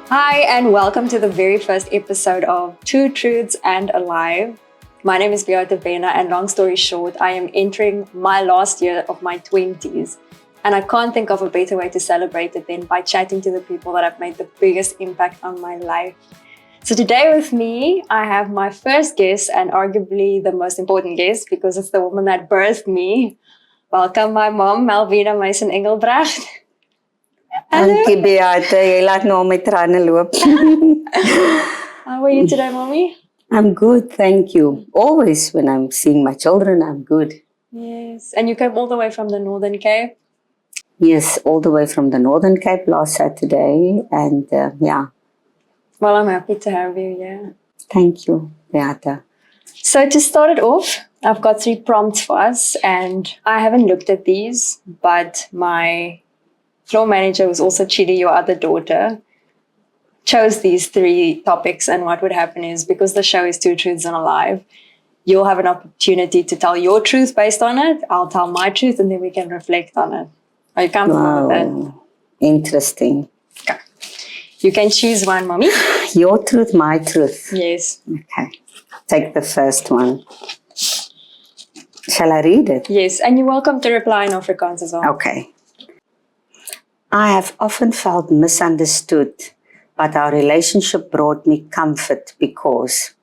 Hi, and welcome to the very first episode of Two Truths and a Lie. My name is Beáta Bena, and long story short, I am entering my last year of my 20s. And I can't think of a better way to celebrate it than by chatting to the people that have made the biggest impact on my life. So today with me, I have my first guest and arguably the most important guest because it's the woman that birthed me. Welcome my mom, Melvina Mason Engelbrecht. Dankie Beáta, jy laat nou my trane loop. How are you today, mommy? I'm good, thank you. Always when I'm seeing my children, I'm good. Yes, and you came all the way from the Northern Cape? Yes, all the way from the Northern Cape last Saturday, and yeah. Well, I'm happy to have you, yeah. Thank you, Beáta. So to start it off, I've got 3 prompts for us, and I haven't looked at these, but my floor manager, who's also Chidi, your other daughter, chose these 3 topics. And what would happen is, because the show is Two Truths and a Lie, you'll have an opportunity to tell your truth based on it. I'll tell my truth, and then we can reflect on it. Are you comfortable with that? Interesting. Okay. You can choose one, mommy. Your truth, my truth. Yes. Okay. Take the first one. Shall I read it? Yes, and you're welcome to reply in Afrikaans as well. Okay. I have often felt misunderstood, but our relationship brought me comfort because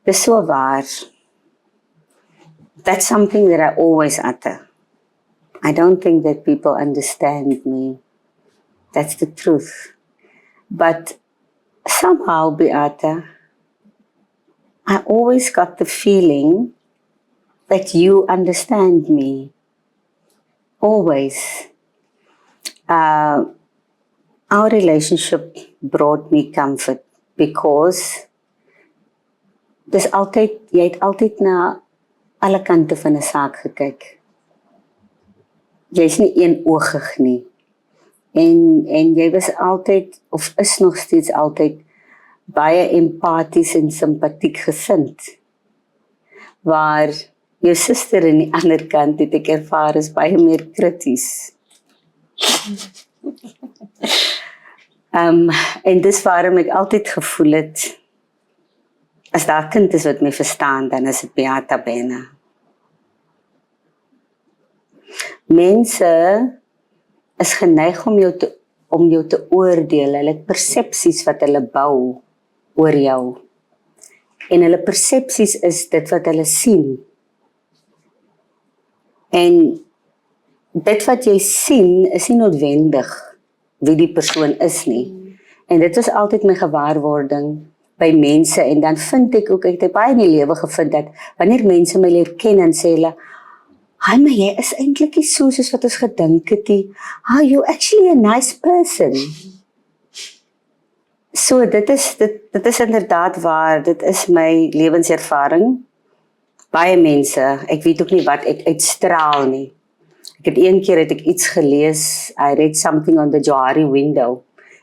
dis so waar. That's something that I always utter. I don't think that people understand me. That's the truth. But somehow, Beáta, I always got the feeling that you understand me. Always. Our relationship brought me comfort because jy het altyd na alle kante van 'n saak gekyk. Jy's nie eenoogig nie. En jy was altyd, of is nog steeds altyd, baie empaties en simpatiek gesind. Waar jou suster aan die ander kant het ek ervaar is baie meer krities. En dis waarom ek altyd gevoel het, as daar 'n kind is wat my verstaan, dan is dit Beáta Bena. Mense is geneig om jou te oordeel. Hulle het persepsies wat hulle bou oor jou. En hulle persepsies is dit wat hulle sien. En dit wat jy sien is nie noodwendig wie die persoon is nie. En dit is altyd my gewaarwording by mense. En dan vind ek ook, ek het baie in die lewe gevind dat wanneer mense my leer ken en sê hulle, "Hi, maar jy is eintlik nie so soos wat ons gedink het nie. You're actually a nice person." So dit is inderdaad waar, dit is my lewenservaring. Baie mense, ek weet ook nie wat ek uitstraal nie. Ek het een keer iets gelees, I read something on the Johari window,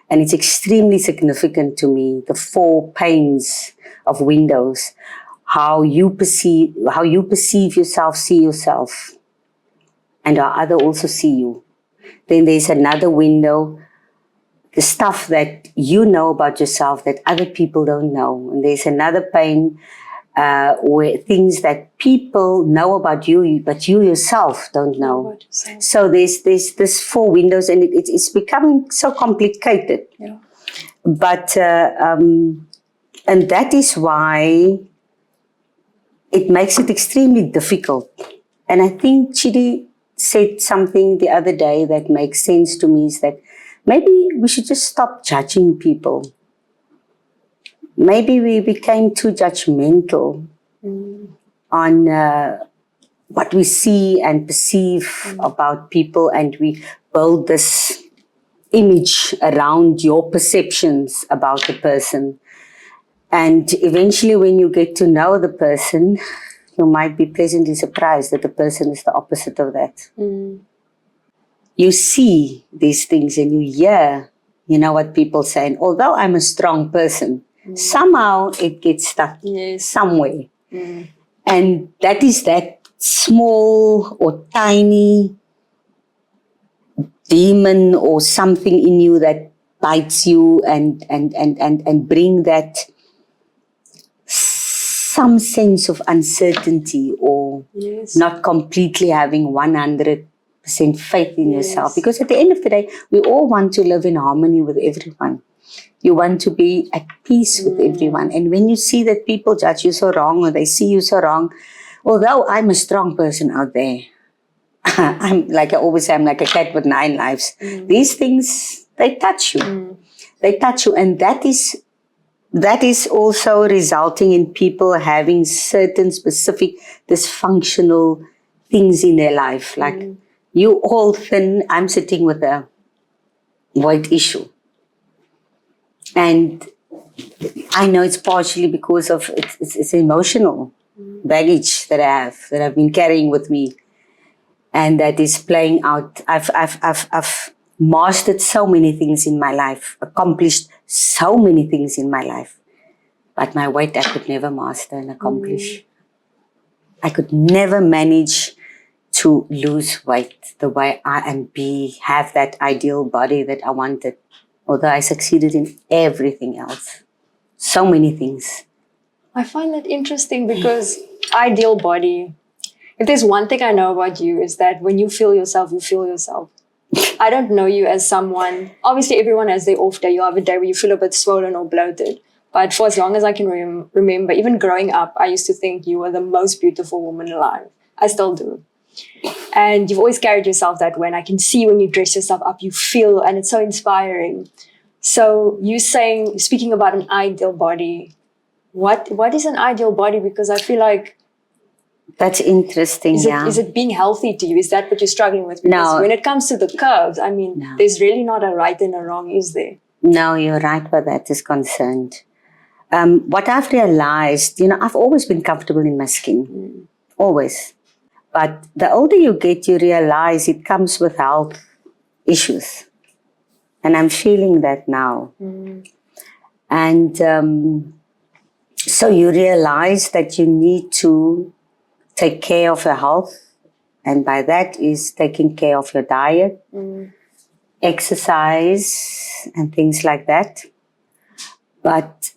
and it's extremely significant to me, the 4 panes of windows, how you perceive yourself, see yourself, and how others also see you. Then there's another window, the stuff that you know about yourself that other people don't know. And there's another pane where things that people know about you, but you yourself don't know. So there's this 4 windows, and it's becoming so complicated. Yeah. But and that is why it makes it extremely difficult. And I think Chidi said something the other day that makes sense to me, is that maybe we should just stop judging people. Maybe we became too judgmental on what we see and perceive about people, and we build this image around your perceptions about the person. And eventually when you get to know the person, you might be pleasantly surprised that the person is the opposite of that. You see these things and you hear, what people say. And although I'm a strong person, somehow it gets stuck somewhere. And that is that small or tiny demon or something in you that bites you and bring that some sense of uncertainty or not completely having 100% faith in yourself. Because at the end of the day, we all want to live in harmony with everyone. You want to be at peace with everyone. And when you see that people judge you so wrong or they see you so wrong, although I'm a strong person out there, I'm like I always say, I'm like a cat with 9 lives. These things, they touch you. They touch you. And that is also resulting in people having certain specific dysfunctional things in their life. Like you all thin, I'm sitting with a weight issue. And I know it's partially because of it's emotional baggage that I've been carrying with me, and that is playing out. I've mastered so many things in my life, accomplished so many things in my life, but my weight I could never master and accomplish. I could never manage to lose weight the way I am, have that ideal body that I wanted. Although I succeeded in everything else. So many things. I find that interesting because ideal body, if there's one thing I know about you is that when you feel yourself, you feel yourself. I don't know you as someone, obviously everyone has their off day. You have a day where you feel a bit swollen or bloated. But for as long as I can remember, even growing up, I used to think you were the most beautiful woman alive. I still do. And you've always carried yourself that way. And I can see when you dress yourself up, you feel, and it's so inspiring. So you speaking about an ideal body, what is an ideal body? Because I feel like that's interesting. Is it being healthy to you? Is that what you're struggling with? Because when it comes to the curves, I mean, there's really not a right and a wrong, is there? No, you're right where that is concerned. What I've realized, I've always been comfortable in my skin. Always. But the older you get, you realize it comes with health issues. And I'm feeling that now. And so you realize that you need to take care of your health. And by that is taking care of your diet, exercise, and things like that. But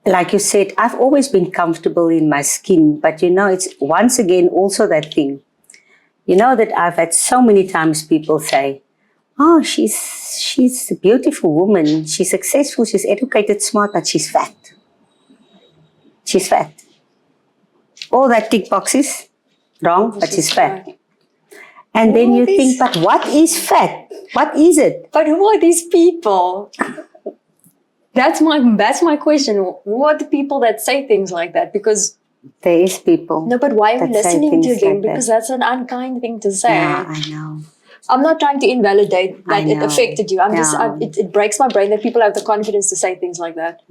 like you said, I've always been comfortable in my skin, but it's once again also that thing. That I've had so many times people say, oh, she's a beautiful woman, she's successful, she's educated, smart, but she's fat. She's fat. All that tick boxes, wrong, but she's fat. And then you think, but what is fat? What is it? But who are these people? That's my question. Who are the people that say things like that? Because there is people. No, but why are we listening to them? Because that's an unkind thing to say. Yeah, I know. I'm not trying to invalidate that it affected you. It breaks my brain that people have the confidence to say things like that.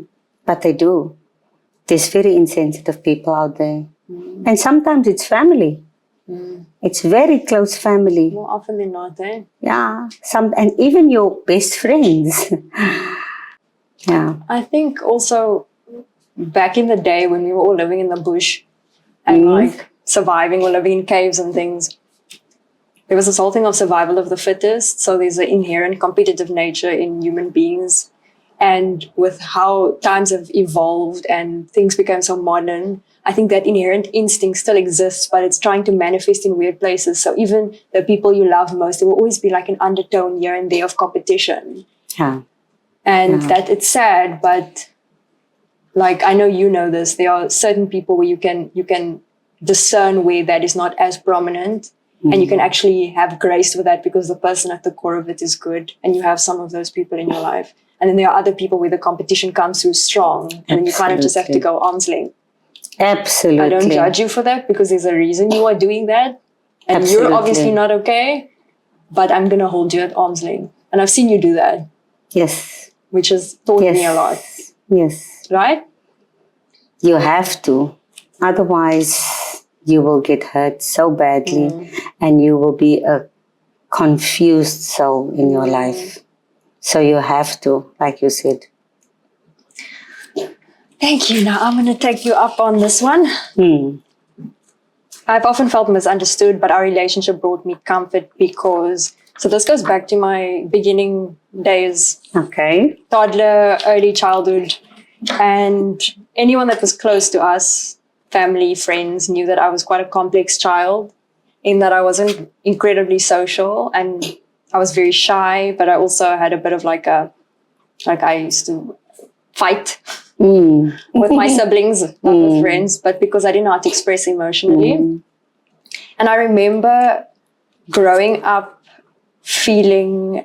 But they do. There's very insensitive people out there. And sometimes it's family. It's very close family. More often than not, eh? Yeah. And even your best friends. Yeah. I think also back in the day when we were all living in the bush and surviving or living in caves and things, there was this whole thing of survival of the fittest. So there's an inherent competitive nature in human beings. And with how times have evolved and things become so modern, I think that inherent instinct still exists, but it's trying to manifest in weird places. So even the people you love most, there will always be like an undertone here and there of competition. Yeah. And that it's sad, but like I know you know this, there are certain people where you can discern where that is not as prominent, and you can actually have grace with that because the person at the core of it is good, and you have some of those people in your life. And then there are other people where the competition comes through strong, and then you kind of just have to go arm's length. Absolutely. I don't judge you for that because there's a reason you are doing that, and you're obviously not okay, but I'm going to hold you at arm's length. And I've seen you do that. Yes. Which has taught me a lot. Yes. Right? You have to. Otherwise, you will get hurt so badly and you will be a confused soul in your life. So you have to, like you said. Thank you. Now I'm going to take you up on this one. I've often felt misunderstood, but our relationship brought me comfort because So this goes back to my beginning days, Okay. toddler, early childhood. And anyone that was close to us, family, friends, knew that I was quite a complex child, in that I wasn't incredibly social and I was very shy, but I also had a bit of like I used to fight with my siblings, not with friends, but because I didn't know how to express emotionally. And I remember growing up feeling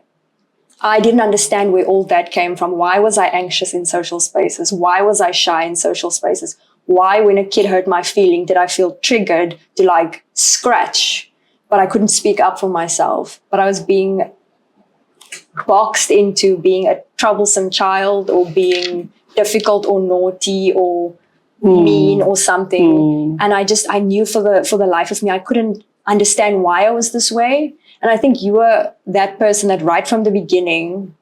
I didn't understand where all that came from. Why was I anxious in social spaces? Why was I shy in social spaces? Why, when a kid hurt my feeling, did I feel triggered to like scratch? But I couldn't speak up for myself. But I was being boxed into being a troublesome child or being difficult or naughty or mean or something. And I knew for the life of me, I couldn't understand why I was this way. And I think you were that person that right from the beginning,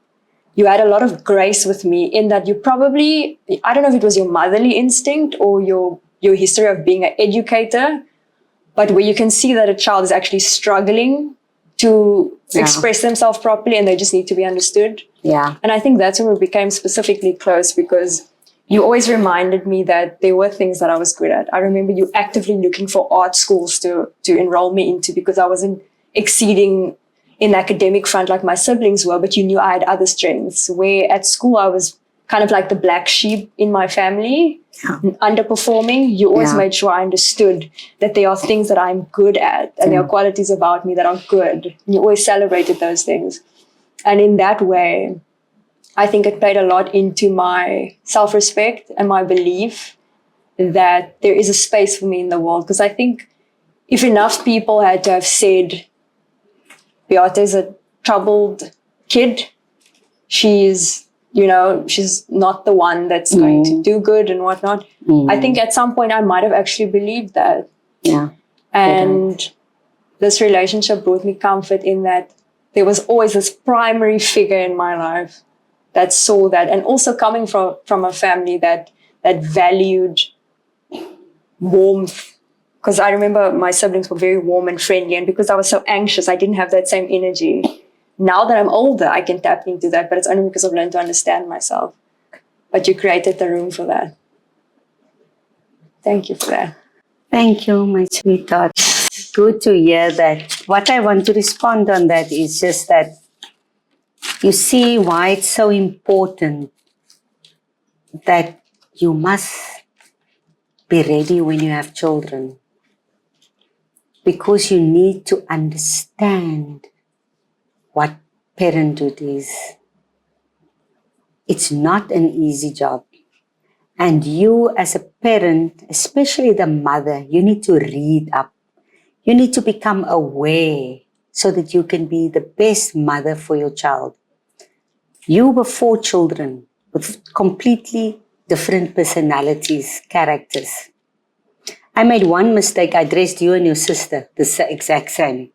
you had a lot of grace with me in that you probably, I don't know if it was your motherly instinct or your history of being an educator, but where you can see that a child is actually struggling to express themselves properly and they just need to be understood. Yeah. And I think that's when we became specifically close because you always reminded me that there were things that I was good at. I remember you actively looking for art schools to enroll me into because I wasn't exceeding in the academic front like my siblings were, but you knew I had other strengths. Where at school I was kind of like the black sheep in my family, underperforming. You always made sure I understood that there are things that I'm good at and there are qualities about me that are good. And you always celebrated those things. And in that way, I think it played a lot into my self-respect and my belief that there is a space for me in the world. Because I think if enough people had to have said, Beáta is a troubled kid, she's not the one that's going to do good and whatnot. I think at some point I might have actually believed that. Yeah. And this relationship brought me comfort in that there was always this primary figure in my life that saw that, and also coming from a family that valued warmth. Because I remember my siblings were very warm and friendly, and because I was so anxious, I didn't have that same energy. Now that I'm older, I can tap into that, but it's only because I've learned to understand myself. But you created the room for that. Thank you for that. Thank you, my sweetheart. Good to hear that. What I want to respond on that is just that you see why it's so important that you must be ready when you have children. Because you need to understand what parenthood is. It's not an easy job. And you as a parent, especially the mother, you need to read up. You need to become aware so that you can be the best mother for your child. You were 4 children with completely different personalities, characters. I made one mistake. I dressed you and your sister the exact same.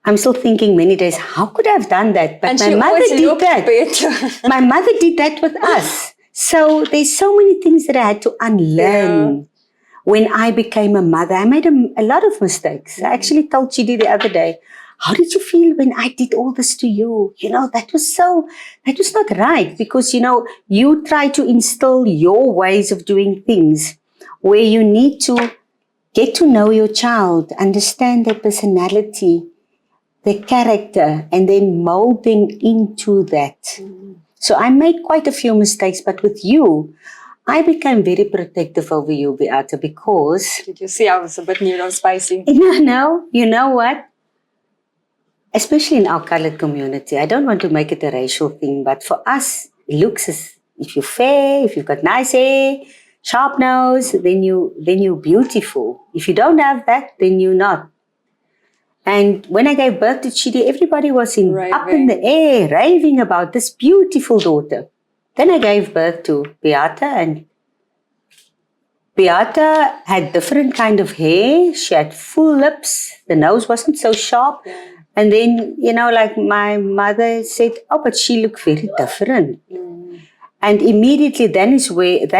I'm still thinking many days, how could I have done that? But and my mother did that. My mother did that with us. So there's so many things that I had to unlearn. When I became a mother, I made a lot of mistakes. I actually told Chidi the other day, how did you feel when I did all this to you? That was not right because, you try to instill your ways of doing things where you need to get to know your child, understand their personality, their character, and then molding into that. So I made quite a few mistakes, but with you, I became very protective over you, Beáta, because... Did you see I was a bit spicy? No, you know what? Especially in our colored community, I don't want to make it a racial thing, but for us, it looks as if you're fair, if you've got nice hair, sharp nose, then you're beautiful. If you don't have that, then you're not. And when I gave birth to Chidi, everybody was up in the air, raving about this beautiful daughter. Then I gave birth to Beáta, and Beáta had different kind of hair. She had full lips. The nose wasn't so sharp. Yeah. And then, like my mother said, oh, but she looked very different. And immediately that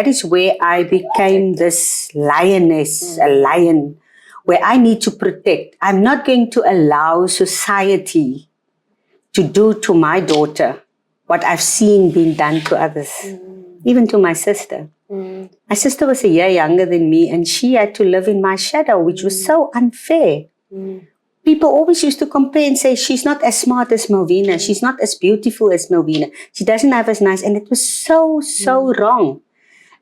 is where I became this lioness, a lion, where I need to protect. I'm not going to allow society to do to my daughter what I've seen being done to others, even to my sister. My sister was a year younger than me, and she had to live in my shadow, which was so unfair. People always used to compare and say, she's not as smart as Melvina. She's not as beautiful as Melvina. She doesn't have as nice. And it was so wrong.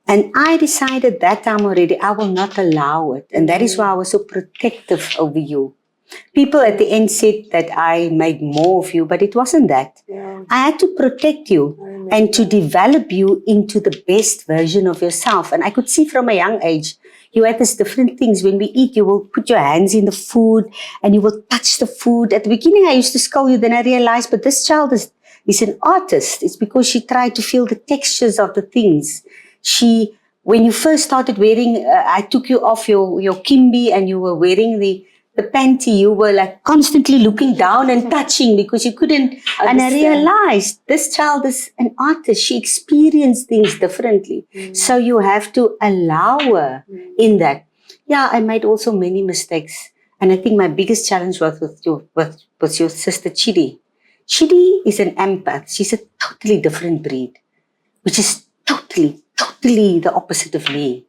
And I decided that time already, I will not allow it. And that is why I was so protective over you. People at the end said that I made more of you, but it wasn't that. I had to protect you and to develop you into the best version of yourself. And I could see from a young age, you had these different things. When we eat, you will put your hands in the food and you will touch the food. At the beginning, I used to scold you. Then I realized, but this child is an artist. It's because she tried to feel the textures of the things. When you first started wearing, I took you off your kimbi and you were wearing the panty, you were like constantly looking down and touching because you couldn't. And I realized this child is an artist. She experienced things differently. So you have to allow her in that. Yeah, I made also many mistakes. And I think my biggest challenge was with your sister Chidi. Chidi is an empath. She's a totally different breed, which is totally the opposite of me.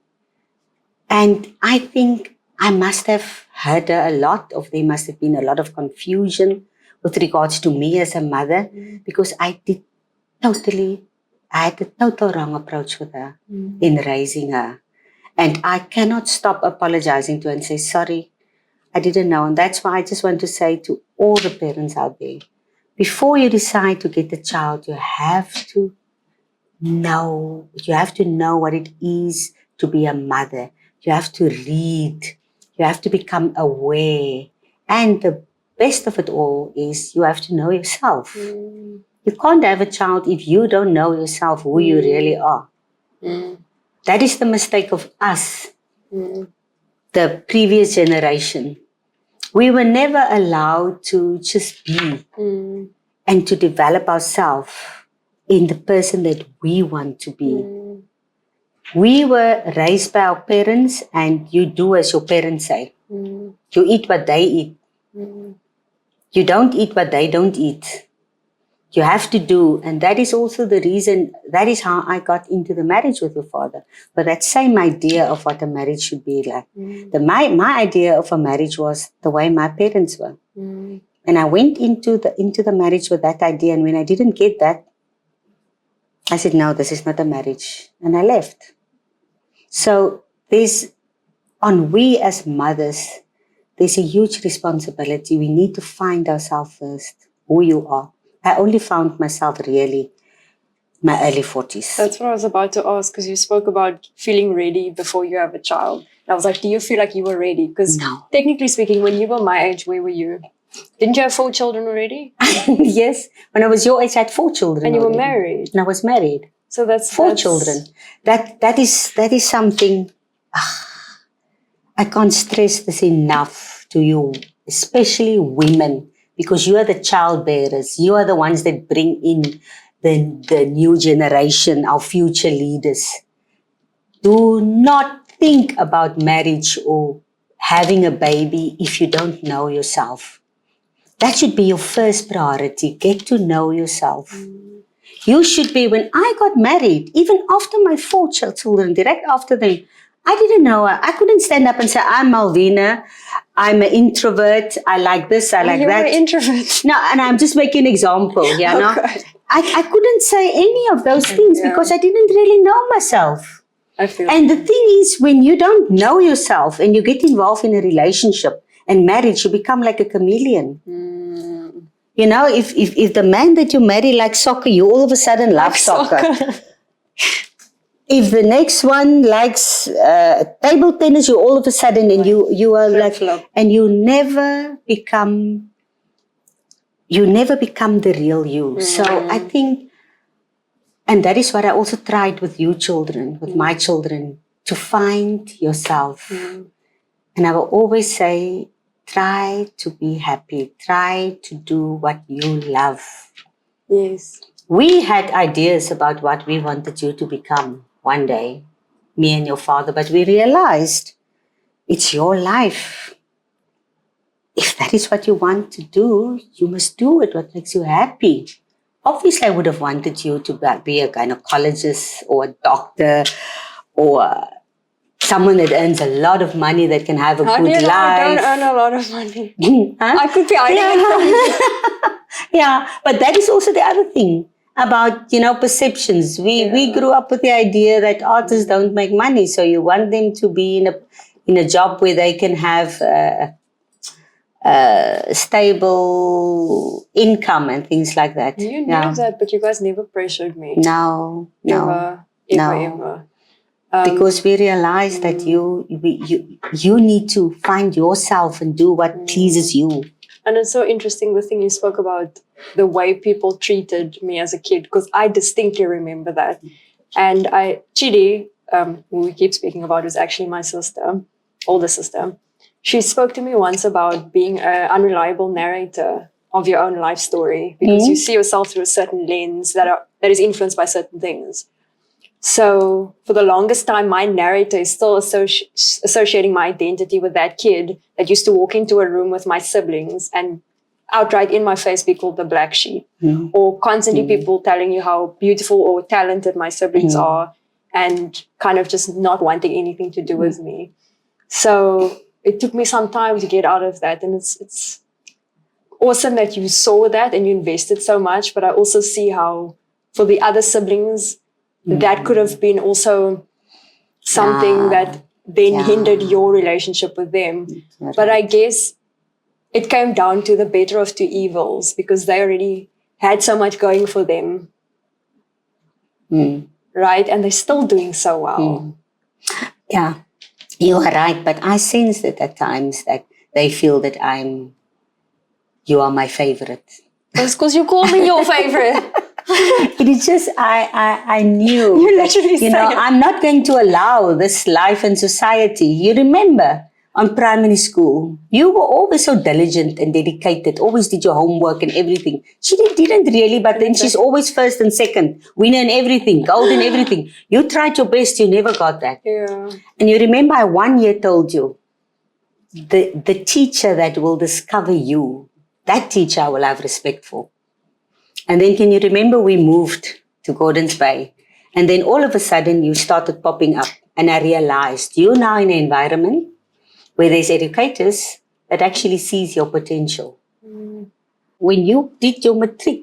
And I think I must have heard her a lot, or there must have been a lot of confusion with regards to me as a mother, because I had a total wrong approach with her in raising her. And I cannot stop apologizing to her and say, sorry, I didn't know. And that's why I just want to say to all the parents out there, before you decide to get a child, you have to know what it is to be a mother. You have to read. You have to become aware. And the best of it all is you have to know yourself. You can't have a child if you don't know yourself, who you really are. That is the mistake of us, the previous generation. We were never allowed to just be and to develop ourselves in the person that we want to be. We were raised by our parents, and you do as your parents say. You eat what they eat. You don't eat what they don't eat. You have to do, and that is also the reason, that is how I got into the marriage with your father. But that same idea of what a marriage should be like. My idea of a marriage was the way my parents were. And I went into the marriage with that idea, and when I didn't get that, I said, no, this is not a marriage. And I left. So we as mothers, there's a huge responsibility. We need to find ourselves first, who you are. I only found myself really my early 40s. That's what I was about to ask, because you spoke about feeling ready before you have a child. And I was like, do you feel like you were ready? Because technically speaking, when you were my age, where were you? Didn't you have 4 children already? Yes. When I was your age, I had 4 children. And you already. were married? And I was married. So that's 4 children. That is something I can't stress this enough to you, especially women, because you are the child bearers. You are the ones that bring in the new generation, our future leaders. Do not think about marriage or having a baby if you don't know yourself. That should be your first priority. Get to know yourself. You should be, when I got married, even after my 4 children, direct after them, I didn't know her. I couldn't stand up and say, I'm Melvina, I'm an introvert, I like this, I like that. You're an introvert. No, and I'm just making an example. Yeah, no? I couldn't say any of those things because I didn't really know myself. And the thing is, when you don't know yourself and you get involved in a relationship and marriage, you become like a chameleon. You know, if the man that you marry likes soccer, you all of a sudden love soccer. If the next one likes table tennis, you all of a sudden, and you are like, and you never become the real you. So I think, and that is what I also tried with you children, with my children, to find yourself. And I will always say, try to be happy. Try to do what you love. Yes. We had ideas about what we wanted you to become one day, me and your father, but we realized it's your life. if that is what you want to do, you must do it, what makes you happy. Obviously, I would have wanted you to be a gynecologist or a doctor or someone that earns a lot of money that can have a How good do you know I life. don't earn a lot of money? Huh? I could be hiding it from you. Yeah, but that is also the other thing about, perceptions. We grew up with the idea that artists don't make money, so you want them to be in a job where they can have stable income and things like that. You knew that, but you guys never pressured me. No. Ever. Because we realize that you need to find yourself and do what pleases you. And it's so interesting the thing you spoke about, the way people treated me as a kid, because I distinctly remember that. And Chidi, who we keep speaking about, was actually my sister, older sister. She spoke to me once about being an unreliable narrator of your own life story, because you see yourself through a certain lens that is influenced by certain things. So for the longest time, my narrator is still associating my identity with that kid that used to walk into a room with my siblings and outright in my face be called the black sheep, or constantly people telling you how beautiful or talented my siblings are and kind of just not wanting anything to do with me. So it took me some time to get out of that. And it's awesome that you saw that and you invested so much. But I also see how for the other siblings, that could have been also something that then hindered your relationship with them. Right. But I guess it came down to the better of two evils, because they already had so much going for them. Right? And they're still doing so well. Yeah, you are right. But I sense that at times that they feel that you are my favorite. That's because you call me your favorite. It is just, I knew you that, literally I'm not going to allow this life and society. You remember on primary school, you were always so diligent and dedicated, always did your homework and everything. She didn't really, but then she's always first and second, winner in everything, gold in everything. You tried your best, you never got that. Yeah. And you remember I 1 year told you, the teacher that will discover you, that teacher I will have respect for. And then can you remember we moved to Gordons Bay, and then all of a sudden you started popping up, and I realized you're now in an environment where there's educators that actually sees your potential. When you did your matric,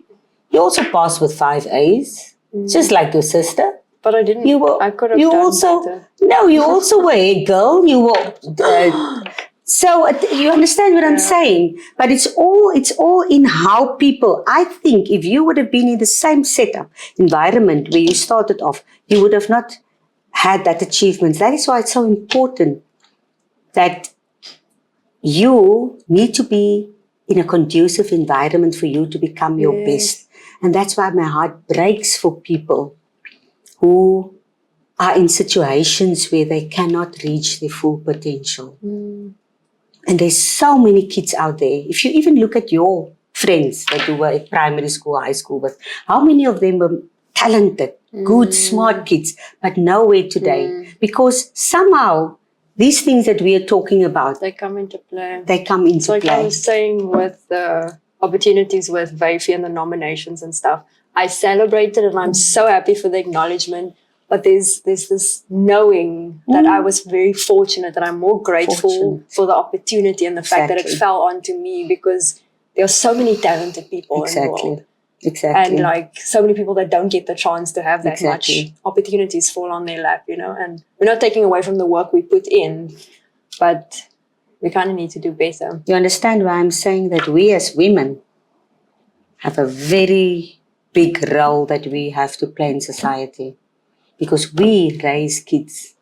you also passed with 5 A's, just like your sister. But I didn't. I could have you done also better. No, you also were a girl. You were. So you understand what I'm saying? But it's all in how people, I think if you would have been in the same setup, environment where you started off, you would have not had that achievement. That is why it's so important that you need to be in a conducive environment for you to become your best. And that's why my heart breaks for people who are in situations where they cannot reach their full potential. And there's so many kids out there. If you even look at your friends that you were at primary school, high school with, how many of them were talented, good, smart kids, but nowhere today? Because somehow these things that we are talking about, they come into play. It's like I was saying with the opportunities with Vafi and the nominations and stuff, I celebrated and I'm so happy for the acknowledgement. But there's this knowing that I was very fortunate, that I'm more grateful for the opportunity and the fact that it fell onto me, because there are so many talented people in the world. Exactly. And like so many people that don't get the chance to have that much opportunities fall on their lap, and we're not taking away from the work we put in, but we kind of need to do better. You understand why I'm saying that we as women have a very big role that we have to play in society? Because we raise kids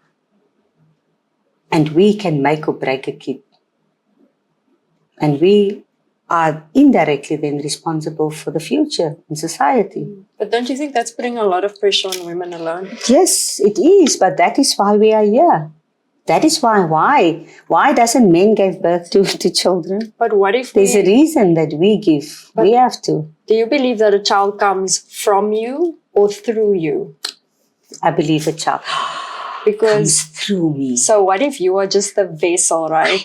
and we can make or break a kid. And we are indirectly then responsible for the future in society. But don't you think that's putting a lot of pressure on women alone? Yes, it is. But that is why we are here. That is why. Why doesn't men give birth to children? But what if there's a reason that we give? We have to. Do you believe that a child comes from you or through you? I believe a child because comes through me. So what if you are just the vessel, right?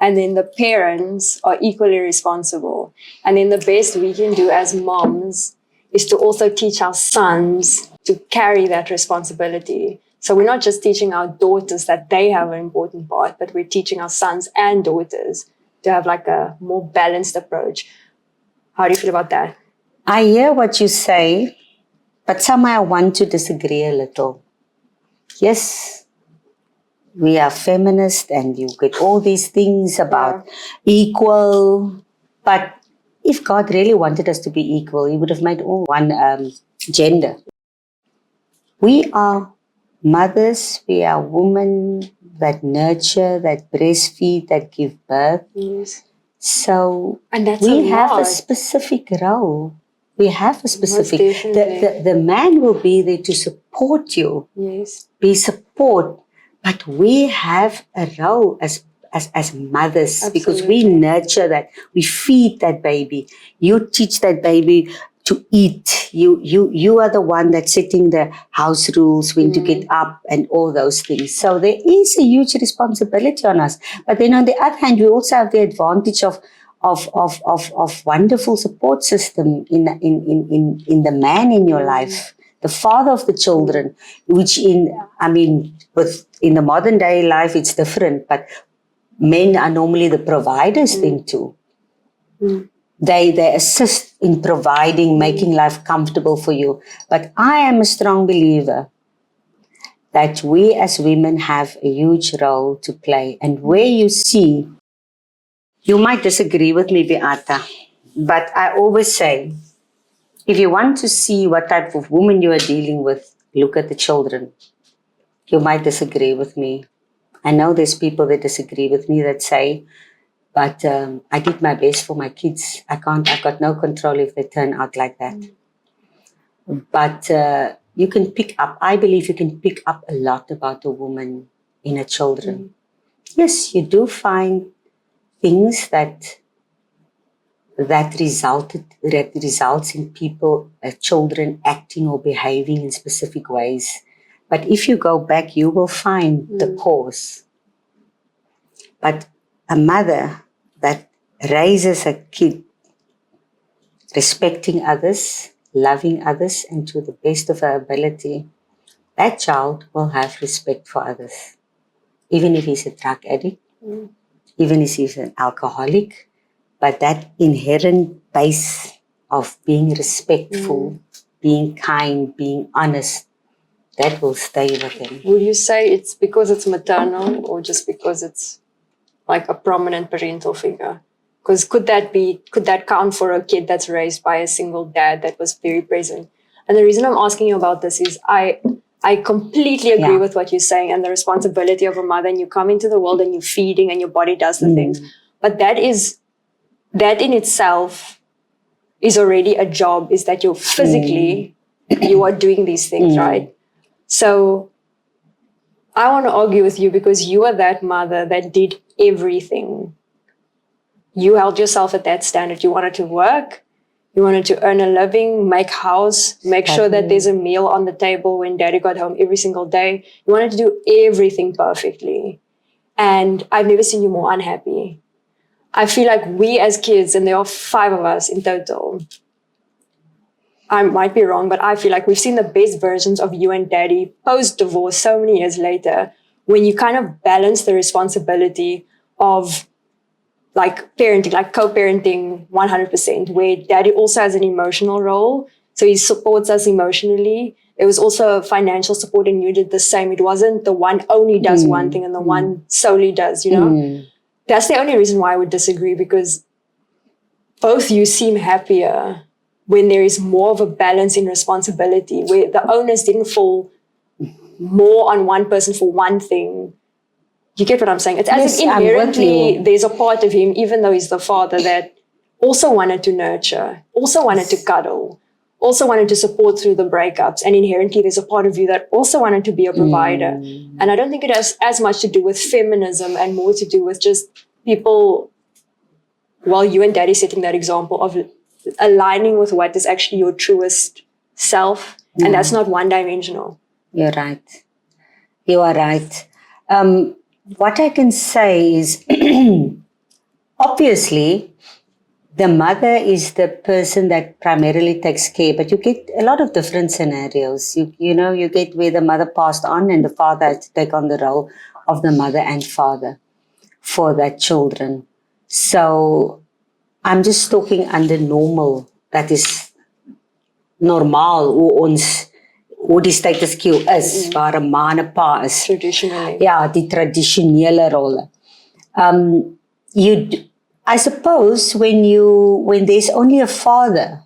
and then the parents are equally responsible. And then the best we can do as moms is to also teach our sons to carry that responsibility. So we're not just teaching our daughters that they have an important part, but we're teaching our sons and daughters to have like a more balanced approach. How do you feel about that? I hear what you say, but somehow I want to disagree a little. Yes, we are feminist and you get all these things about equal, but if God really wanted us to be equal, He would have made all one gender. We are mothers, we are women that nurture, that breastfeed, that give birth. Yes. So And that's we have a lot. specific role. We have a specific. definitely. The man will be there to support you, Yes. be support, but we have a role as mothers because we Absolutely. nurture that. We feed that baby. You teach that baby to eat. You are the one that's setting the house rules, when to get up and all those things. So there is a huge responsibility on us. But then on the other hand, we also have the advantage of wonderful support system in the man in your life, the father of the children, which in the modern day life it's different, but men are normally the providers then too. They assist in providing, making life comfortable for you. But I am a strong believer that we as women have a huge role to play. And where you see, you might disagree with me, Beáta, but I always say, if you want to see what type of woman you are dealing with, look at the children. You might disagree with me. I know there's people that disagree with me that say, but I did my best for my kids. I've got no control if they turn out like that. But you can pick up, I believe you can pick up a lot about a woman in her children. Yes, you do find things that results in people, children acting or behaving in specific ways. But if you go back, you will find the cause. But a mother that raises a kid respecting others, loving others, and to the best of her ability, that child will have respect for others. Even if he's a drug addict, even if he's an alcoholic, but that inherent base of being respectful, being kind, being honest, that will stay with him. Would you say it's because it's maternal or just because it's like a prominent parental figure? Because could that count for a kid that's raised by a single dad that was very present? And the reason I'm asking you about this is I completely agree with what you're saying and the responsibility of a mother, and you come into the world and you're feeding and your body does the things. But that in itself is already a job, is that you're physically, you are doing these things, right? So I want to argue with you because you are that mother that did everything. You held yourself at that standard. You wanted to work. You wanted to earn a living, make house, make sure that there's a meal on the table when daddy got home every single day. You wanted to do everything perfectly. And I've never seen you more unhappy. I feel like we as kids, and there are 5 of us in total, I might be wrong, but I feel like we've seen the best versions of you and daddy post-divorce so many years later, when you kind of balance the responsibility of like parenting, like co-parenting 100%, where daddy also has an emotional role. So he supports us emotionally. There was also financial support and you did the same. It wasn't the one only does one thing and the one solely does, you know? That's the only reason why I would disagree, because both you seem happier when there is more of a balance in responsibility, where the onus didn't fall more on one person for one thing. You get what I'm saying? It's as if inherently there's a part of him, even though he's the father, that also wanted to nurture, also wanted to cuddle, also wanted to support through the breakups. And inherently there's a part of you that also wanted to be a provider. And I don't think it has as much to do with feminism and more to do with just people, well, you and daddy setting that example of aligning with what is actually your truest self. And that's not one-dimensional. You're right. You are right. What I can say is obviously, the mother is the person that primarily takes care, but you get a lot of different scenarios. You get where the mother passed on and the father has to take on the role of the mother and father for their children. So I'm just talking under normal, that is normaal hoe die status quo is, waar 'n ma en 'n pa is. Traditionally. Ja, die tradisionele rolle. I suppose when there's only a father,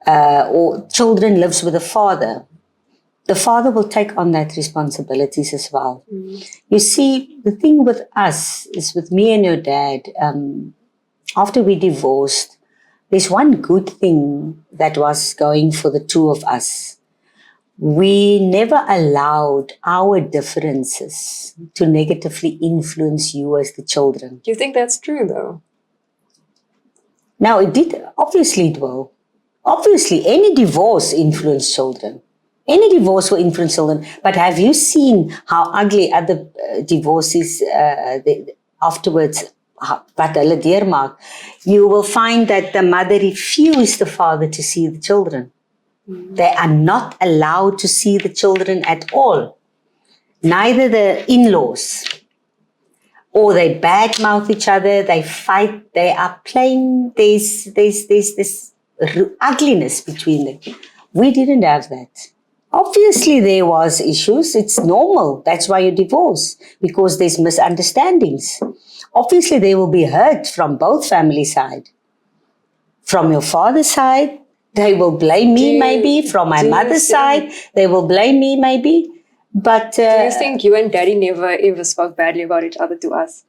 or children lives with a father, the father will take on that responsibilities as well. You see, the thing with us is with me and your dad, after we divorced, there's one good thing that was going for the two of us. We never allowed our differences to negatively influence you as the children. Do you think that's true, though? Now, obviously it will. Obviously, any divorce influences children. Any divorce will influence children. But have you seen how ugly other divorces afterwards, wat hulle deurmaak? You will find that the mother refused the father to see the children. They are not allowed to see the children at all. Neither the in-laws. Or they badmouth each other, they fight, they are playing, there's this ugliness between them. We didn't have that. Obviously there was issues, it's normal, that's why you divorce, because there's misunderstandings. Obviously there will be hurt from both family side. From your father's side, they will blame me maybe, from my mother's side, they will blame me maybe. But do you think you and Daddy never ever spoke badly about each other to us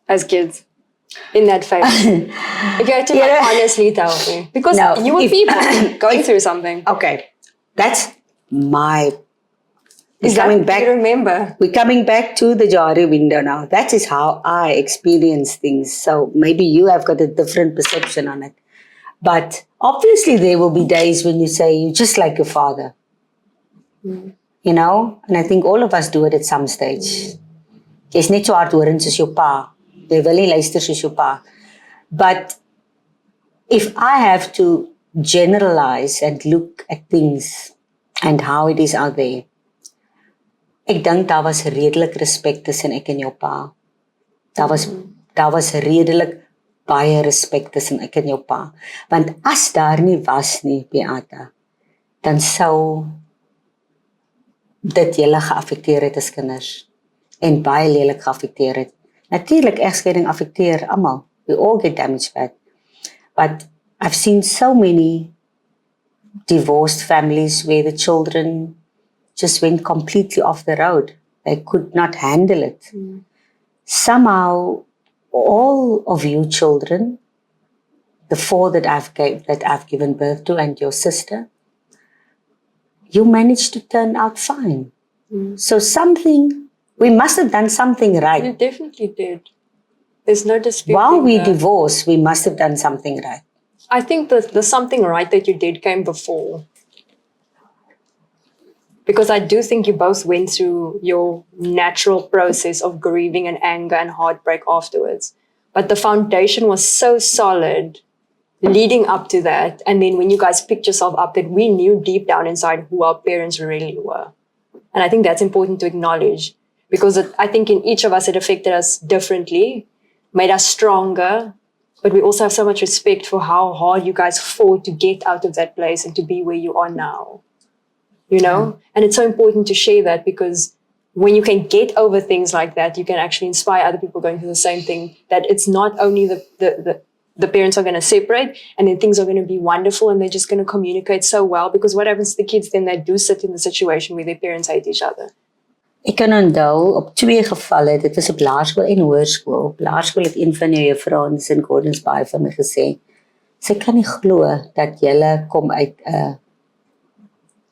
as kids in that phase? If you had to honestly tell me, because you were people going through something. Okay, that's my. Is that coming back? You remember? We're coming back to the Jari window now. That is how I experience things. So maybe you have got a different perception on it. But obviously there will be days when you say you're just like your father. You know, and I think all of us do it at some stage. Jy's net so hardhorend soos jou pa. Jy wil nie luister soos jou pa. But if I have to generalize and look at things and how it is out there, ek dink daar was redelik respek tussen ek en jou pa. Daar was redelik baie respek tussen ek en jou pa. Want as daar nie was nie, Beáta, dan sou dit julle geaffekteer het as kinders en baie lelik geaffekteer het. Natuurlik, egskeiding affekteer almal. We all get damaged by it. But I've seen so many divorced families where the children just went completely off the road. They could not handle it. Somehow, all of you children, the four that I've given birth to and your sister, you managed to turn out fine. So we must have done something right. You definitely did. There's no dispute. While we divorced, we must have done something right. I think the something right that you did came before. Because I do think you both went through your natural process of grieving and anger and heartbreak afterwards. But the foundation was so solid leading up to that. And then when you guys picked yourself up, that we knew deep down inside who our parents really were. And I think that's important to acknowledge. Because I think in each of us, it affected us differently, made us stronger. But we also have so much respect for how hard you guys fought to get out of that place and to be where you are now. You know? And it's so important to share that, because when you can get over things like that, you can actually inspire other people going through the same thing, that it's not only the parents are going to separate and then things are going to be wonderful and they're just going to communicate so well, because what happens to the kids then? They do sit in the situation where their parents hate each other. Ek kan onthou op 2 gevalle, dit was op laerskool en hoërskool. Op laerskool het een van jou juffrouens in Gordons Bay vir my gesê, sy kan nie glo dat julle kom uit 'n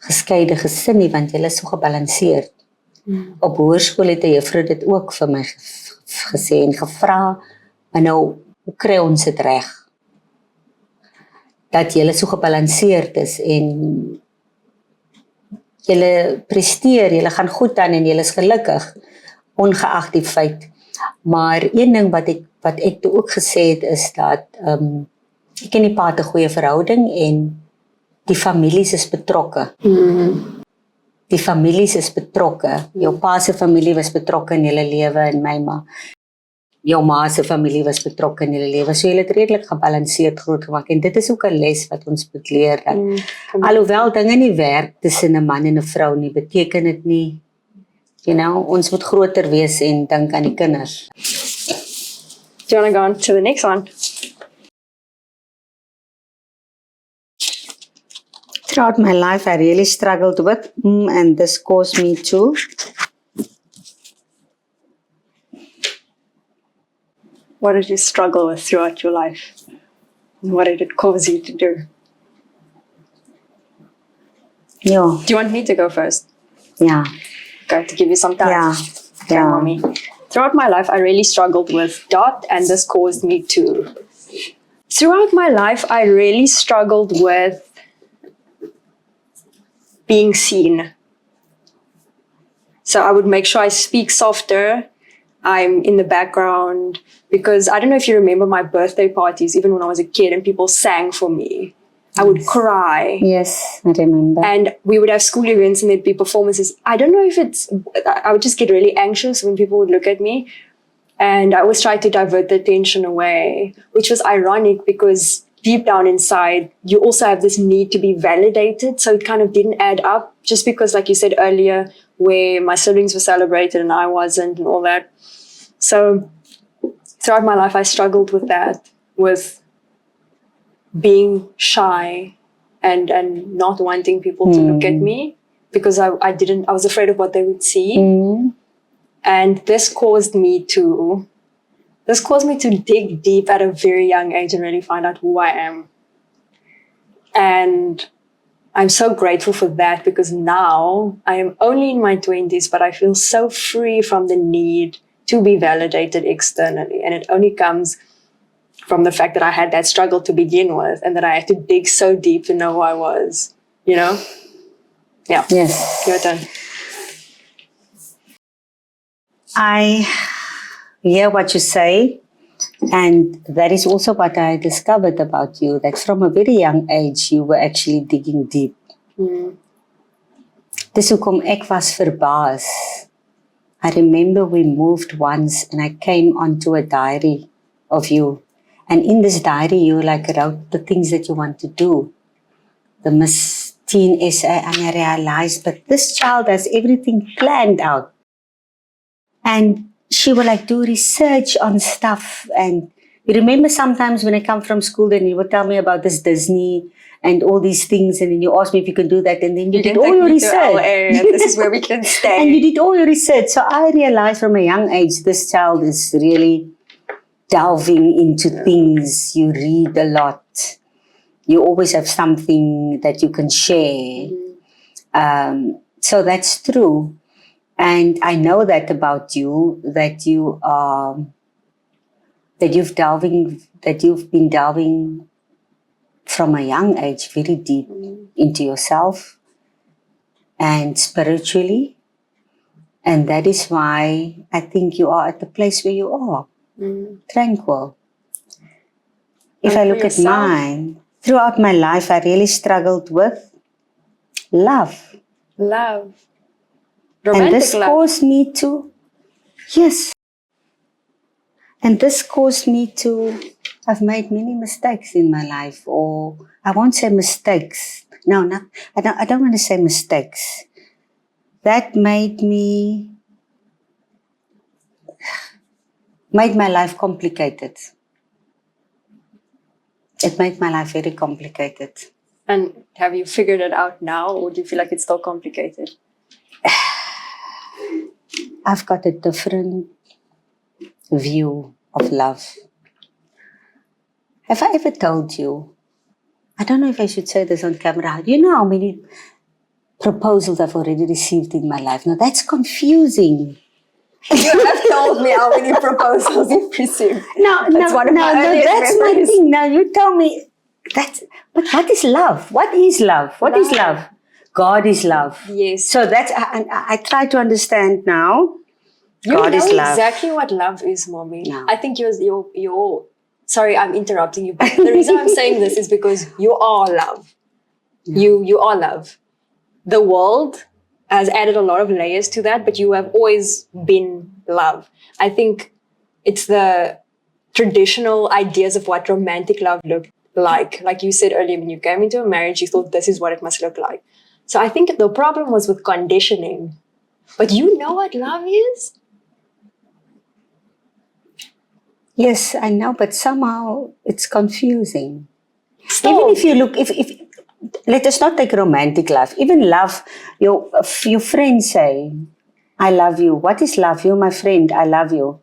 geskeide gesin nie, want julle is so gebalanseerd. Op hoërskool het 'n juffrou dit ook vir my gesê en gevra, maar nou, hoe kry ons dit reg? Dat julle so gebalanseerd is en julle presteer, julle gaan goed aan en julle is gelukkig, ongeag die feit. Maar een ding wat ek toe ook gesê het is dat ek en die pa het 'n goeie verhouding en die families is betrokke. Die families is betrokke. Jou pa se familie was betrokke in julle lewe en my ma. Jou ma se familie was betrokke in julle lewe. So julle het redelik gebalanseerd groot gemaak en dit is ook 'n les wat ons moet leer dat alhoewel dinge nie werk tussen 'n man en 'n vrou nie, beteken dit nie ons moet groter wees en dink aan die kinders. Do you want to go on to the next one? Throughout my life, I really struggled with, and this caused me to. What did you struggle with throughout your life? What did it cause you to do? Yeah. Do you want me to go first? Yeah. Okay, to give you some time. Yeah. Okay, Yeah. mommy. Throughout my life, I really struggled with dot, and this caused me to. Throughout my life, I really struggled with being seen. So I would make sure I speak softer. I'm in the background because I don't know if you remember my birthday parties, even when I was a kid and people sang for me. I would cry. Yes, I remember. And we would have school events and there'd be performances. I don't know if I would just get really anxious when people would look at me. And I always tried to divert the attention away, which was ironic because deep down inside, you also have this need to be validated. So it kind of didn't add up just because, like you said earlier, where my siblings were celebrated and I wasn't and all that. So throughout my life, I struggled with that, with being shy and not wanting people to look at me because I was afraid of what they would see. And this caused me to dig deep at a very young age and really find out who I am. And I'm so grateful for that because now I am only in my 20s, but I feel so free from the need to be validated externally. And it only comes from the fact that I had that struggle to begin with and that I had to dig so deep to know who I was, Yeah. Yes. Your turn. I hear what you say, and that is also what I discovered about you, that from a very young age, you were actually digging deep. Dis hoekom ek was verbaas. I remember we moved once and I came onto a diary of you. And in this diary, you wrote the things that you want to do. The Miss Teen essay, and I realized that this child has everything planned out. And she would do research on stuff. And you remember sometimes when I come from school, then you would tell me about this Disney and all these things. And then you asked me if you can do that. And then you did all your research. This is where we can stay. And you did all your research. So I realized from a young age, this child is really delving into things. You read a lot. You always have something that you can share. So that's true. And I know that about you, that you've been delving from a young age very deep into yourself and spiritually. And that is why I think you are at the place where you are. Tranquil. If I look at mine, throughout my life, I really struggled with love. Love. Romantic and this love. Caused me to, yes. And this caused me to have made many mistakes in my life, or I won't say mistakes. No, I don't want to say mistakes. That made my life complicated. It made my life very complicated. And have you figured it out now, or do you feel like it's still complicated? I've got a different view of love. Have I ever told you? I don't know if I should say this on camera. You know how many proposals I've already received in my life? Now that's confusing. You have told me how many proposals you've received. That's my thing. Now you tell me but what is love? What is love? What is love? God is love. Yes. So that's, I try to understand now You God know is love. exactly what love is, Mommy. Yeah. I think you're sorry, I'm interrupting you, but the reason I'm saying this is because you are love. Yeah. You are love. The world has added a lot of layers to that, but you have always been love. I think it's the traditional ideas of what romantic love looked like. Like you said earlier, when you came into a marriage, you thought this is what it must look like. So I think the problem was with conditioning. But you know what love is? Yes, I know, but somehow it's confusing. Stop. Even if you look, if let us not take romantic love. Even love, your friends say, "I love you." What is love? You're my friend. I love you.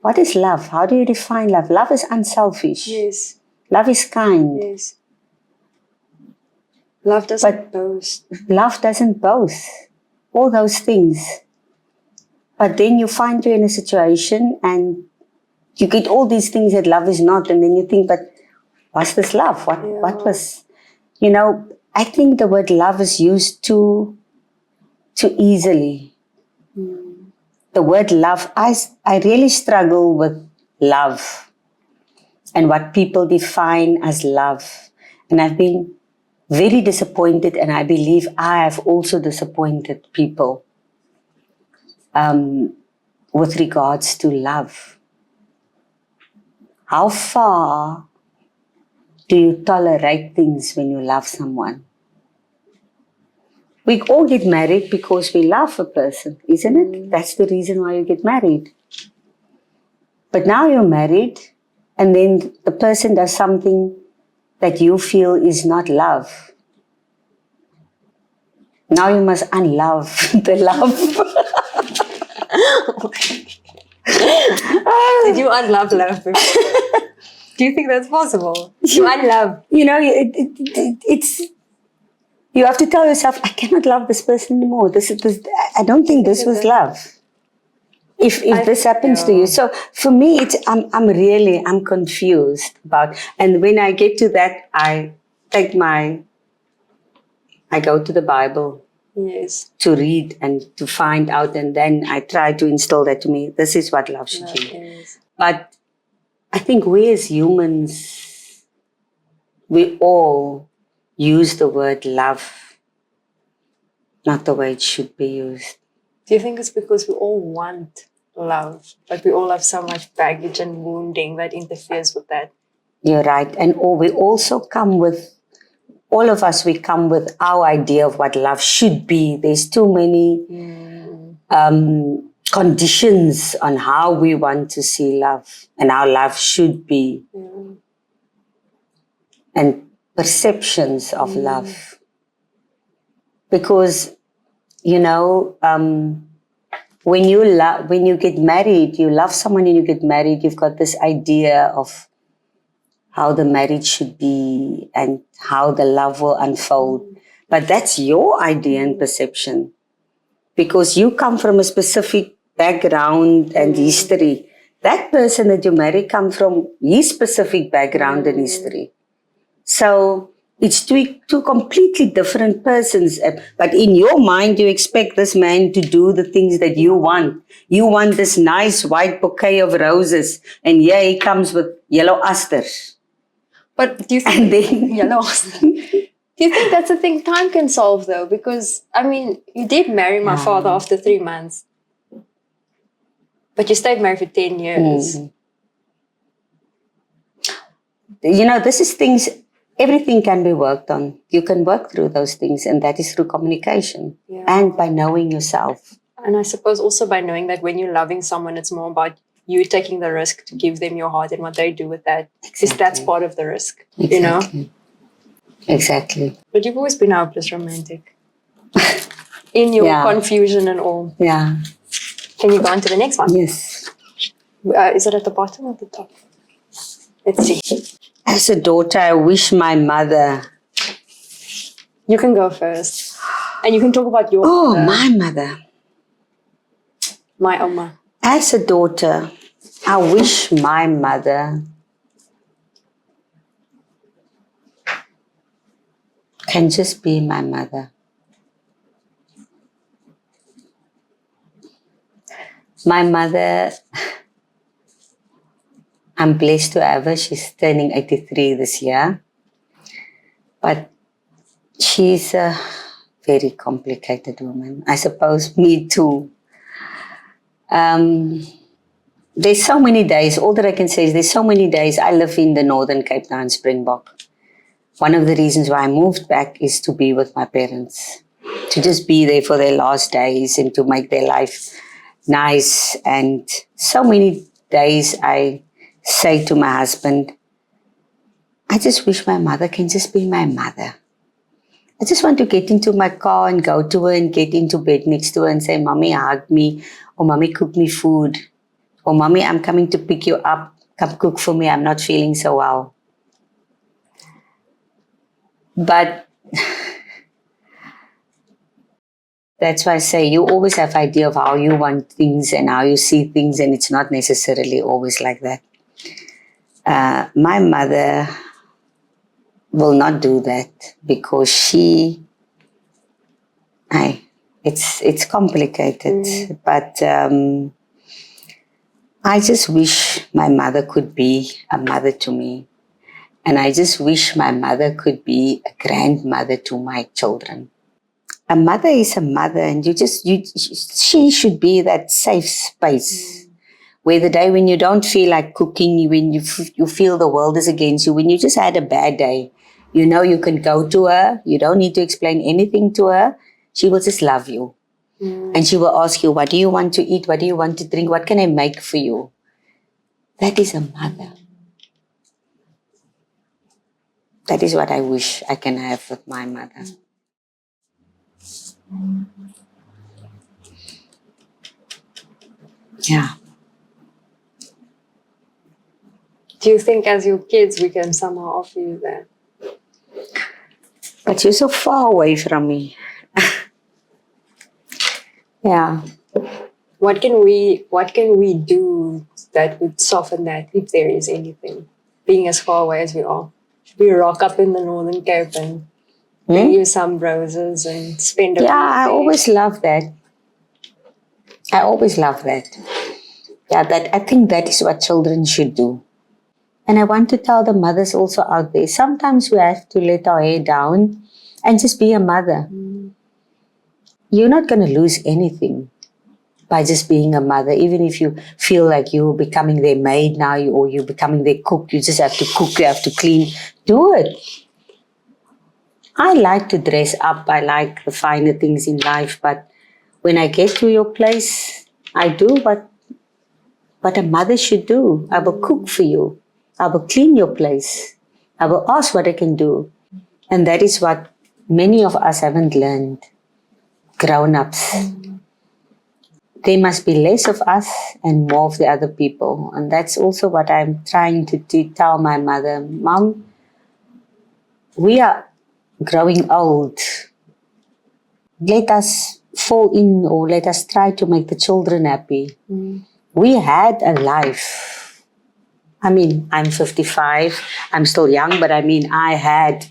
What is love? How do you define love? Love is unselfish. Yes. Love is kind. Yes. Love doesn't boast. Love doesn't boast. All those things. But then you find you in a situation and you get all these things that love is not, and then you think, but what's this love? What was, I think the word love is used too easily. The word love, I really struggle with love and what people define as love. And I've been very disappointed, and I believe I have also disappointed people with regards to love. How far do you tolerate things when you love someone? We all get married because we love a person, isn't it? That's the reason why you get married. But now you're married, and then the person does something that you feel is not love. Now you must unlove the love. Did you unlove love? Do you think that's possible? You unlove. It's you have to tell yourself, I cannot love this person anymore. I don't think this was love. If this happens to you, so for me, I'm confused about. And when I get to that, I go to the Bible. Yes. To read and to find out, and then I try to install that to me. This is what love should be. But I think we as humans, we all use the word love not the way it should be used. Do you think it's because we all want love, but we all have so much baggage and wounding that interferes with that? You're right. And we also come with, all of us, we come with our idea of what love should be. There's too many conditions on how we want to see love and how love should be. And perceptions of love. Because, when you get married, you love someone and you get married, you've got this idea of how the marriage should be and how the love will unfold. But that's your idea and perception. Because you come from a specific background and history. That person that you marry comes from his specific background and history. So it's two completely different persons. But in your mind, you expect this man to do the things that you want. You want this nice white bouquet of roses, and here he comes with yellow asters. But do you think yellow asters? Do you think that's a thing time can solve, though? Because, you did marry my father after 3 months. But you stayed married for 10 years. This is things, everything can be worked on. You can work through those things, and that is through communication and by knowing yourself. And I suppose also by knowing that when you're loving someone, it's more about you taking the risk to give them your heart and what they do with that. Because that's part of the risk, Exactly. But you've always been hopeless romantic. In your confusion and all. Yeah. Can you go on to the next one? Yes. Is it at the bottom or the top? Let's see. As a daughter, I wish my mother... You can go first. And you can talk about your mother. My mother. My Oma. As a daughter, I wish my mother can just be my mother. My mother, I'm blessed to have her. She's turning 83 this year. But she's a very complicated woman. I suppose me too. There's so many days, all that I can say is there's so many days. I live in the Northern Cape Town, Springbok. One of the reasons why I moved back is to be with my parents, to just be there for their last days and to make their life nice. And so many days I say to my husband, I just wish my mother can just be my mother. I just want to get into my car and go to her and get into bed next to her and say, Mommy, hug me, or Mommy, cook me food, or Mommy, I'm coming to pick you up, come cook for me, I'm not feeling so well. But that's why I say you always have idea of how you want things and how you see things, and it's not necessarily always like that. My mother will not do that because it's complicated. But I just wish my mother could be a mother to me. And I just wish my mother could be a grandmother to my children. A mother is a mother, and she should be that safe space where the day when you don't feel like cooking, when you feel the world is against you, when you just had a bad day, you know you can go to her. You don't need to explain anything to her. She will just love you. And she will ask you, what do you want to eat? What do you want to drink? What can I make for you? That is a mother. That is what I wish I can have with my mother. Yeah. Do you think as your kids we can somehow offer you that? But you're so far away from me. Yeah. What can we do that would soften that, if there is anything? Being as far away as we are. We rock up in the Northern Cape and bring you some roses and spend a week I there. always love that. I always love that. Yeah, I think that is what children should do. And I want to tell the mothers also out there, sometimes we have to let our hair down and just be a mother. You're not going to lose anything by just being a mother. Even if you feel like you're becoming their maid now, or you're becoming their cook, you just have to cook, you have to clean. Do it. I like to dress up. I like the finer things in life. But when I get to your place, I do what a mother should do. I will cook for you. I will clean your place. I will ask what I can do. And that is what many of us haven't learned. Grown-ups. There must be less of us and more of the other people. And that's also what I'm trying to tell my mother. Mom, we are growing old. Let us fall in, or let us try to make the children happy. We had a life. I mean, I'm 55. I'm still young, but I mean, I had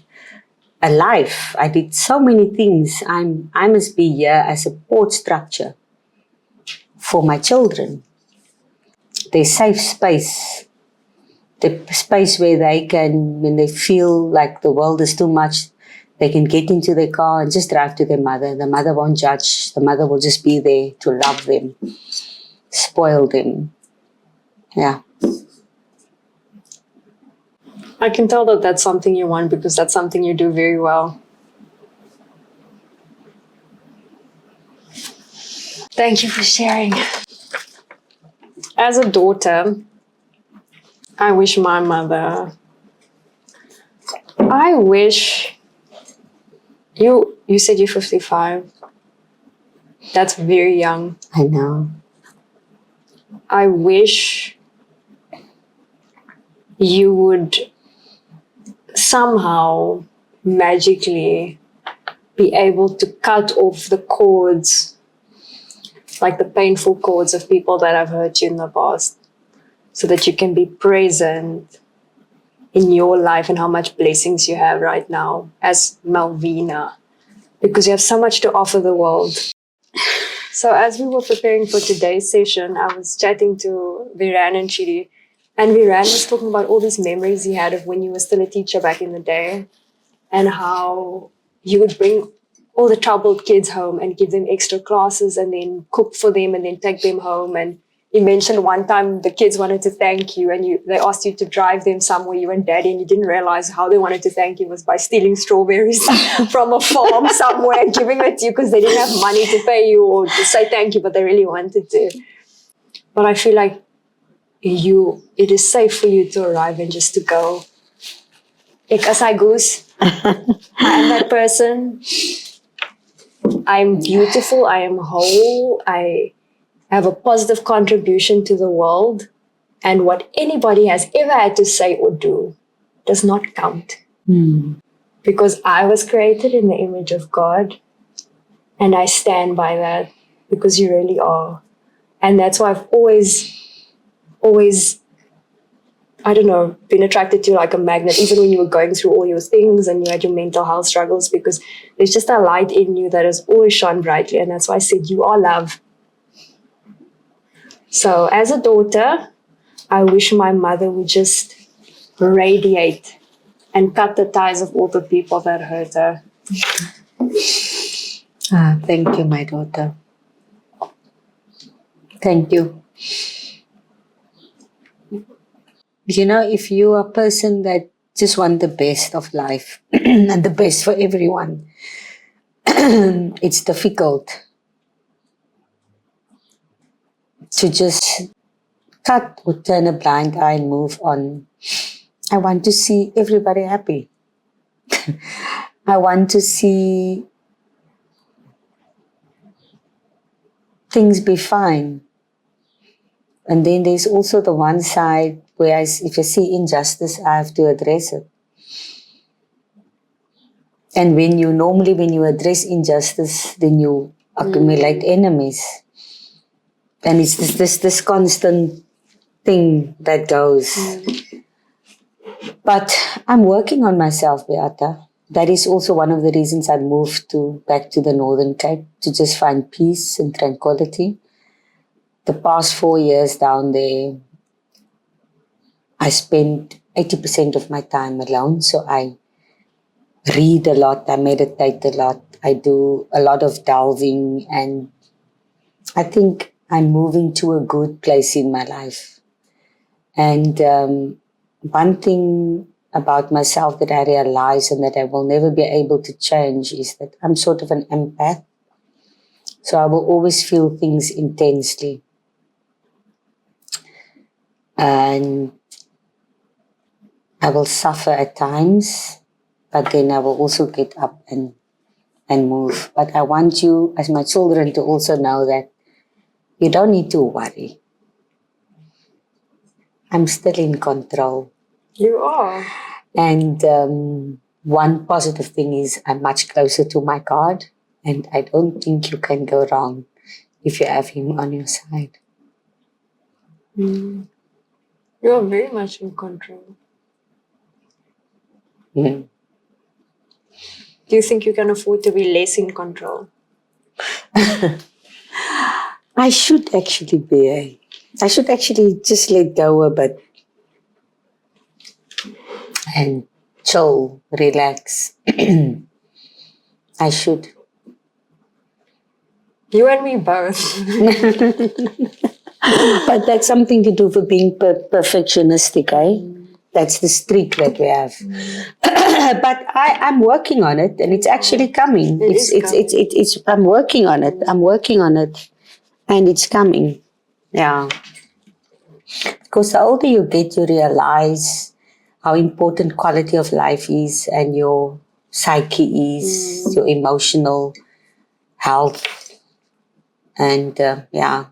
a life. I did so many things. I must be here as a support structure for my children. Their safe space. The space where they can, when they feel like the world is too much, they can get into their car and just drive to their mother. The mother won't judge. The mother will just be there to love them, spoil them. Yeah. I can tell that that's something you want, because that's something you do very well. Thank you for sharing. As a daughter, I wish my mother, I wish you said you're 55. That's very young. I know. I wish you would somehow magically be able to cut off the cords, like the painful cords of people that have hurt you in the past, so that you can be present in your life and how much blessings you have right now as Melvina, because you have so much to offer the world. So as we were preparing for today's session, I was chatting to Viran and Chidi, and Viran was talking about all these memories he had of when you were still a teacher back in the day, and how you would bring all the troubled kids home and give them extra classes and then cook for them and then take them home. And you mentioned one time the kids wanted to thank you and they asked you to drive them somewhere, you and Daddy, and you didn't realize how they wanted to thank you was by stealing strawberries from a farm somewhere and giving it to you because they didn't have money to pay you or to say thank you, but they really wanted to. But I feel like it is safe for you to arrive and just to go, ek as hy goose. I am that person. I'm beautiful. I am whole. I have a positive contribution to the world. And what anybody has ever had to say or do does not count. Because I was created in the image of God. And I stand by that because you really are. And that's why I've always, I don't know, been attracted to you like a magnet, even when you were going through all your things and you had your mental health struggles, because there's just a light in you that has always shone brightly. And that's why I said you are love. So as a daughter, I wish my mother would just radiate and cut the ties of all the people that hurt her. Thank you, my daughter. Thank you. You know, if you are a person that just want the best of life and the best for everyone, it's difficult to just cut or turn a blind eye and move on. I want to see everybody happy. I want to see things be fine. And then there's also the one side where if I see injustice, I have to address it. And when you address injustice, then you accumulate enemies. And it's this constant thing that goes. But I'm working on myself, Beáta. That is also one of the reasons I moved back to the Northern Cape, to just find peace and tranquility. The past 4 years down there, I spent 80% of my time alone. So I read a lot, I meditate a lot, I do a lot of delving, and I think I'm moving to a good place in my life. And one thing about myself that I realize and that I will never be able to change is that I'm sort of an empath. So I will always feel things intensely. And I will suffer at times, but then I will also get up and move. But I want you, as my children, to also know that you don't need to worry. I'm still in control. You are. And one positive thing is I'm much closer to my God, and I don't think you can go wrong if you have Him on your side. You are very much in control. Do you think you can afford to be less in control? I should actually be. I should actually just let go a bit and chill, relax. I should. You and me both. But that's something to do with being perfectionistic, eh? That's the streak that we have. But I'm working on it, and it's actually coming. I'm working on it. I'm working on it, and it's coming. Yeah. Because the older you get, you realize how important quality of life is, and your psyche is, your emotional health, and yeah.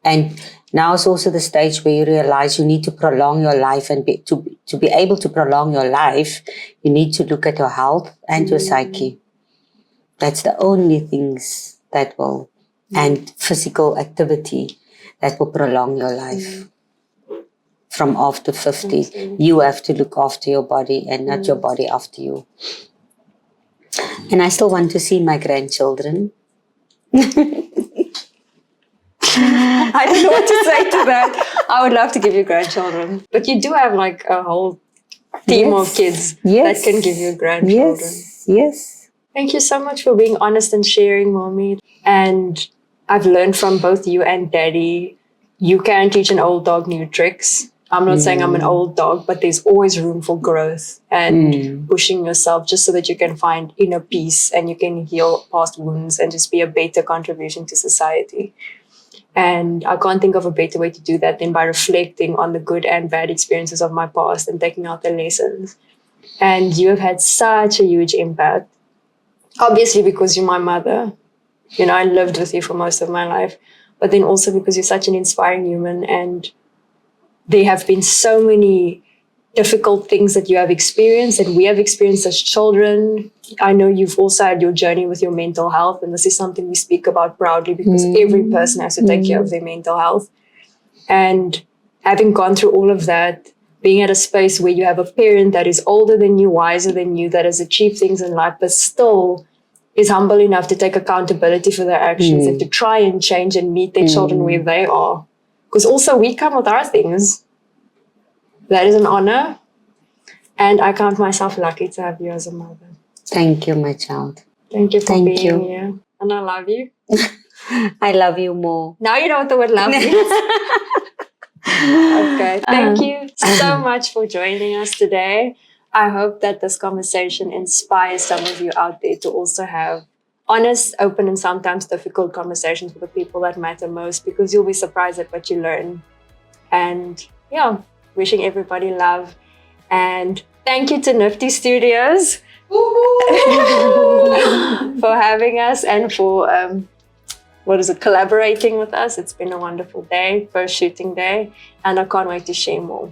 And now is also the stage where you realize you need to prolong your life, and to be able to prolong your life, you need to look at your health and your psyche. That's the only things that will, and physical activity that will prolong your life. From after 50, you have to look after your body and not your body after you. And I still want to see my grandchildren. I don't know what to say to that. I would love to give you grandchildren. But you do have like a whole team of kids that can give you grandchildren. Yes. Thank you so much for being honest and sharing, Mommy. And I've learned from both you and Daddy, you can teach an old dog new tricks. I'm not saying I'm an old dog, but there's always room for growth and pushing yourself just so that you can find inner peace and you can heal past wounds and just be a better contribution to society. And I can't think of a better way to do that than by reflecting on the good and bad experiences of my past and taking out the lessons. And you have had such a huge impact. Obviously, because you're my mother. You know, I lived with you for most of my life. But then also because you're such an inspiring human, and there have been so many difficult things that you have experienced, that we have experienced as children. I know you've also had your journey with your mental health, and this is something we speak about proudly because every person has to take care of their mental health. And having gone through all of that, being at a space where you have a parent that is older than you, wiser than you, that has achieved things in life, but still is humble enough to take accountability for their actions and to try and change and meet their children where they are. Because also we come with our things. That is an honor. And I count myself lucky to have you as a mother. Thank you, my child. Thank you for being here. And I love you. I love you more. Now you know what the word love means. Okay. Thank you so much for joining us today. I hope that this conversation inspires some of you out there to also have honest, open, and sometimes difficult conversations with the people that matter most, because you'll be surprised at what you learn. And yeah, wishing everybody love. And thank you to Nifty Studios for having us and for collaborating with us. It's been a wonderful day, first shooting day, and I can't wait to share more.